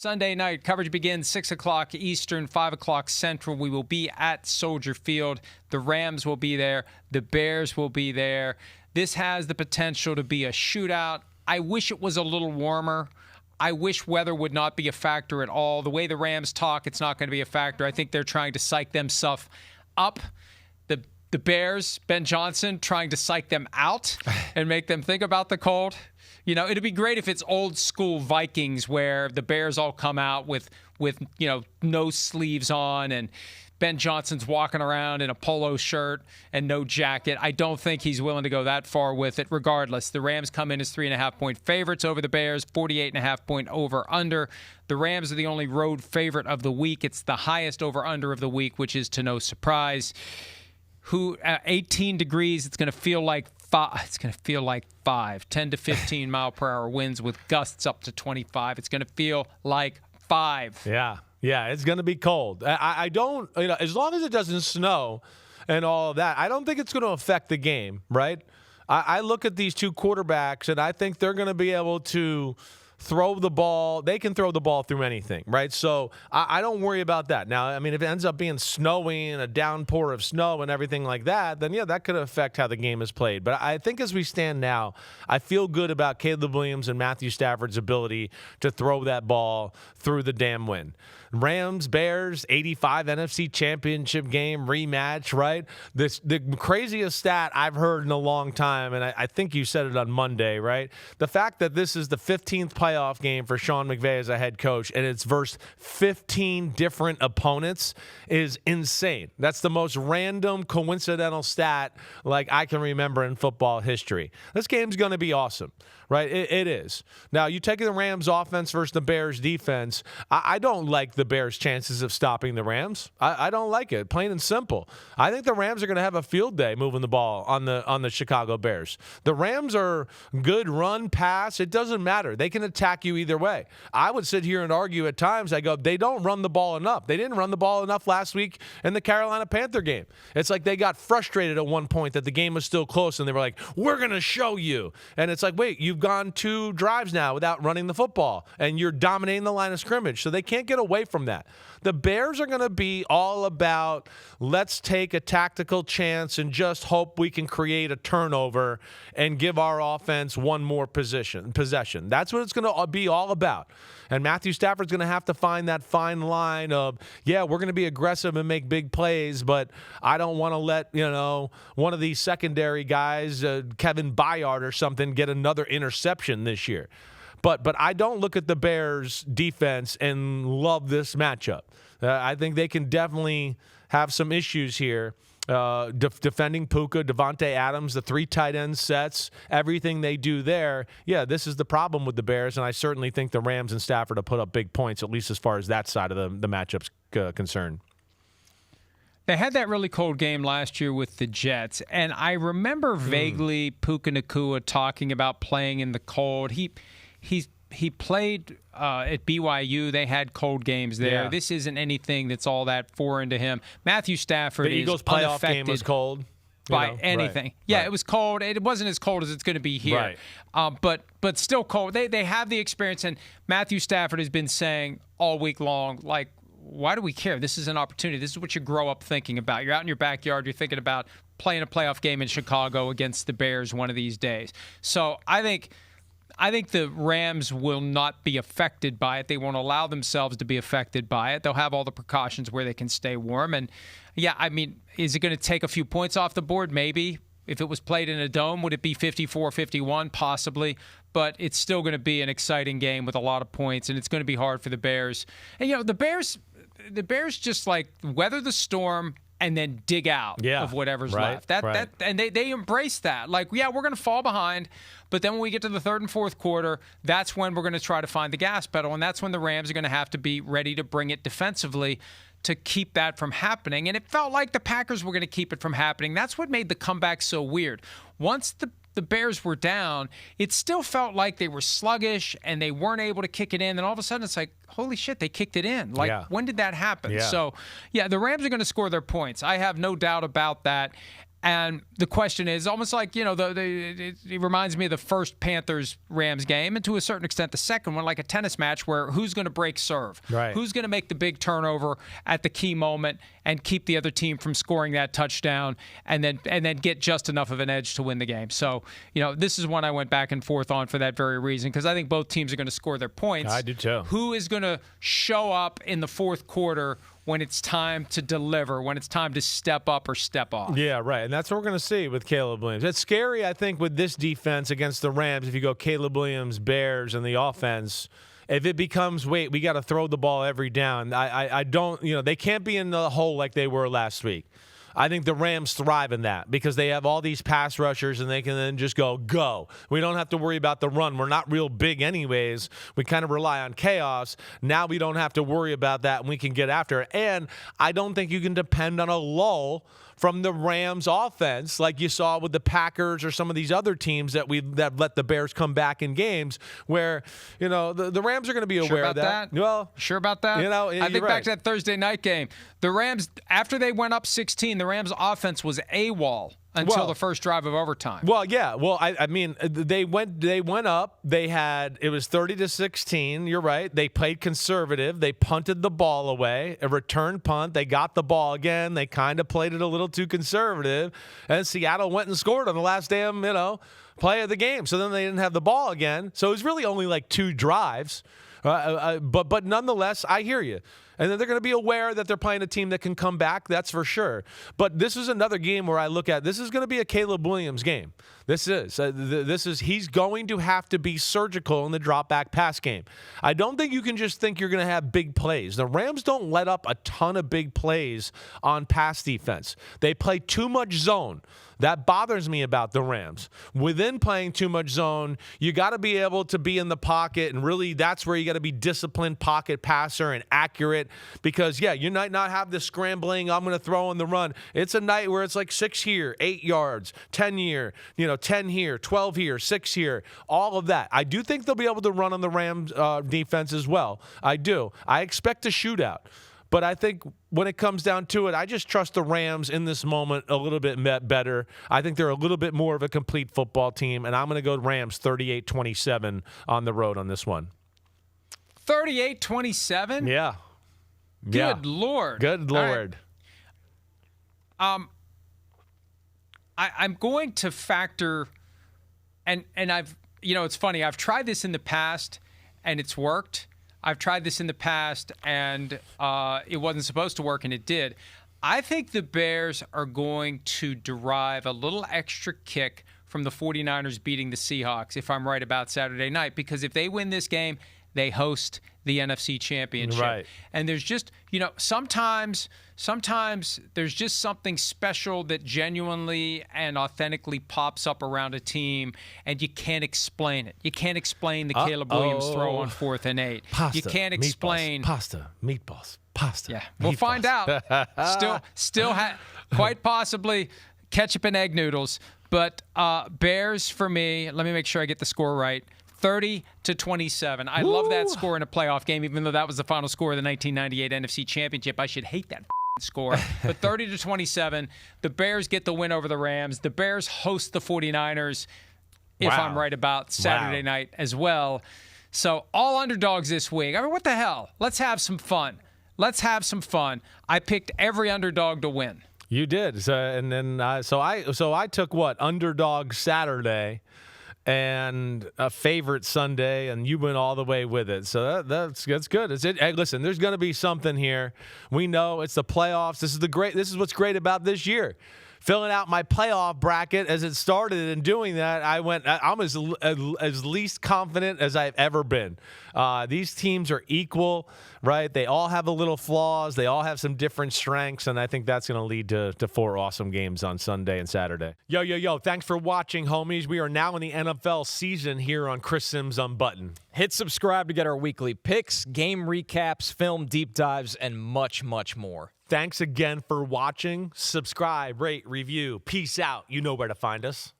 Sunday night, coverage begins 6 o'clock Eastern, 5 o'clock Central. We will be at Soldier Field. The Rams will be there. The Bears will be there. This has the potential to be a shootout. I wish it was a little warmer. I wish weather would not be a factor at all. The way the Rams talk, it's not going to be a factor. I think they're trying to psych themselves up. The Bears, Ben Johnson, trying to psych them out and make them think about the cold. You know, it'd be great if it's old school Vikings where the Bears all come out with no sleeves on and Ben Johnson's walking around in a polo shirt and no jacket. I don't think he's willing to go that far with it. Regardless, the Rams come in as 3.5-point favorites over the Bears, 48.5-point over-under. The Rams are the only road favorite of the week. It's the highest over-under of the week, which is to no surprise. 18 degrees, it's going to feel like 5. It's going to feel like 5. 10 to 15 mile per hour winds with gusts up to 25. It's going to feel like 5. Yeah, it's going to be cold. I don't, as long as it doesn't snow and all of that, I don't think it's going to affect the game, right? I look at these two quarterbacks, and I think they're going to be able to throw the ball. They can throw the ball through anything, right? So I don't worry about that. Now, I mean, if it ends up being snowy and a downpour of snow and everything like that, then, yeah, that could affect how the game is played. But I think as we stand now, I feel good about Caleb Williams and Matthew Stafford's ability to throw that ball through the damn wind. Rams, Bears, 85 NFC Championship game rematch, right? The craziest stat I've heard in a long time, and I think you said it on Monday, right? The fact that this is the 15th playoff game for Sean McVay as a head coach, and it's versus 15 different opponents is insane. That's the most random, coincidental stat like I can remember in football history. This game's going to be awesome, right? It is. Now, you take the Rams offense versus the Bears defense. I don't like the Bears' chances of stopping the Rams. I don't like it, plain and simple. I think the Rams are going to have a field day moving the ball on the Chicago Bears. The Rams are good run, pass. It doesn't matter. They can attack you either way. I would sit here and argue at times. I go, they don't run the ball enough. They didn't run the ball enough last week in the Carolina Panther game. It's like they got frustrated at one point that the game was still close, and they were like, we're going to show you. And it's like, wait, you've gone 2 drives now without running the football, and you're dominating the line of scrimmage. So they can't get away from that. The Bears are going to be all about, let's take a tactical chance and just hope we can create a turnover and give our offense one more possession. That's what it's going to be all about. And Matthew Stafford's going to have to find that fine line of, yeah, we're going to be aggressive and make big plays, but I don't want to let, one of these secondary guys, Kevin Byard or something, get another interception this year. But I don't look at the Bears' defense and love this matchup. I think they can definitely have some issues here. Defending Puka, Devontae Adams, the 3 tight end sets, everything they do there. Yeah, this is the problem with the Bears, and I certainly think the Rams and Stafford will put up big points, at least as far as that side of the matchup's concerned. They had that really cold game last year with the Jets, and I remember vaguely Puka Nacua talking about playing in the cold. He played at BYU. They had cold games there. Yeah. This isn't anything that's all that foreign to him. Matthew Stafford the Eagles' playoff game was cold by anything. Right. Yeah, right. It was cold. It wasn't as cold as it's going to be here. Right. But still cold. They have the experience, and Matthew Stafford has been saying all week long, like, why do we care? This is an opportunity. This is what you grow up thinking about. You're out in your backyard. You're thinking about playing a playoff game in Chicago against the Bears one of these days. So I think the Rams will not be affected by it. They won't allow themselves to be affected by it. They'll have all the precautions where they can stay warm. And, yeah, I mean, is it going to take a few points off the board? Maybe. If it was played in a dome, would it be 54-51? Possibly. But it's still going to be an exciting game with a lot of points, and it's going to be hard for the Bears. And, the Bears just, like, weather the storm and then dig out of whatever's left. And they embrace that. Like, yeah, we're going to fall behind, but then when we get to the third and fourth quarter, that's when we're going to try to find the gas pedal, and that's when the Rams are going to have to be ready to bring it defensively to keep that from happening. And it felt like the Packers were going to keep it from happening. That's what made the comeback so weird. Once the Bears were down, it still felt like they were sluggish and they weren't able to kick it in. And all of a sudden, it's like, holy shit, they kicked it in. When did that happen? Yeah. So, yeah, the Rams are going to score their points. I have no doubt about that. And the question is almost like, it reminds me of the first Panthers-Rams game, and to a certain extent the second one, like a tennis match where who's going to break serve? Right. Who's going to make the big turnover at the key moment and keep the other team from scoring that touchdown and then get just enough of an edge to win the game? So, this is one I went back and forth on for that very reason, because I think both teams are going to score their points. I do too. Who is going to show up in the fourth quarter when it's time to deliver, when it's time to step up or step off? Yeah, right. And that's what we're going to see with Caleb Williams. It's scary, I think, with this defense against the Rams, if you go Caleb Williams, Bears, and the offense. If it becomes, we got to throw the ball every down, I don't, they can't be in the hole like they were last week. I think the Rams thrive in that because they have all these pass rushers and they can then just go. We don't have to worry about the run. We're not real big anyways. We kind of rely on chaos. Now we don't have to worry about that and we can get after it. And I don't think you can depend on a lull from the Rams offense like you saw with the Packers or some of these other teams that let the Bears come back in games where, the Rams are going to be aware of that. Well, sure about that? I think back to that Thursday night game. The Rams, after they went up 16, the Rams offense was AWOL until the first drive of overtime. Well, yeah. Well, I mean, they went up. It was 30-16. You're right. They played conservative. They punted the ball away, a return punt. They got the ball again. They kind of played it a little too conservative. And Seattle went and scored on the last damn, play of the game. So then they didn't have the ball again. So it was really only like 2 drives. But nonetheless, I hear you. And then they're going to be aware that they're playing a team that can come back. That's for sure. But this is another game where I look at this is going to be a Caleb Williams game. This is he's going to have to be surgical in the drop back pass game. I don't think you can just think you're going to have big plays. The Rams don't let up a ton of big plays on pass defense. They play too much zone. That bothers me about the Rams. Within playing too much zone, you got to be able to be in the pocket, and really that's where you got to be disciplined pocket passer and accurate because, you might not have the scrambling, I'm going to throw on the run. It's a night where it's like 6 here, 8 yards, 10 here, 10 here, 12 here, 6 here, all of that. I do think they'll be able to run on the Rams defense as well. I do. I expect a shootout. But I think when it comes down to it, I just trust the Rams in this moment a little bit better. I think they're a little bit more of a complete football team, and I'm going to go Rams 38-27 on the road on this one. 38-27? Yeah. Good Lord. Good Lord. I'm going to factor, and I've, it's funny. I've tried this in the past, and it's worked. I've tried this in the past, and it wasn't supposed to work, and it did. I think the Bears are going to derive a little extra kick from the 49ers beating the Seahawks, if I'm right about Saturday night, because if they win this game, they host the NFC Championship. Right. And there's just, sometimes there's just something special that genuinely and authentically pops up around a team, and you can't explain it. You can't explain the Caleb Williams throw on 4th and 8. Pasta, you can't explain pasta, meatballs, pasta. Yeah, we'll find out. Still, quite possibly ketchup and egg noodles. But Bears for me. Let me make sure I get the score right. 30-27. I love that score in a playoff game, even though that was the final score of the 1998 NFC Championship. I should hate that score. But 30-27, the Bears get the win over the Rams. The Bears host the 49ers, if I'm right about Saturday night as well. So all underdogs this week. I mean, what the hell? Let's have some fun. I picked every underdog to win. You did. So I took what? Underdog Saturday and a favorite Sunday, and you went all the way with it. So that's good. Hey, listen, there's going to be something here. We know it's the playoffs. This is what's great about this year. Filling out my playoff bracket as it started and doing that, I'm as least confident as I've ever been. These teams are equal, right? They all have a little flaws. They all have some different strengths, and I think that's going to lead to 4 awesome games on Sunday and Saturday. Yo, thanks for watching, homies. We are now in the NFL season here on Chris Simms Unbuttoned. Hit subscribe to get our weekly picks, game recaps, film deep dives, and much, much more. Thanks again for watching. Subscribe, rate, review. Peace out. You know where to find us.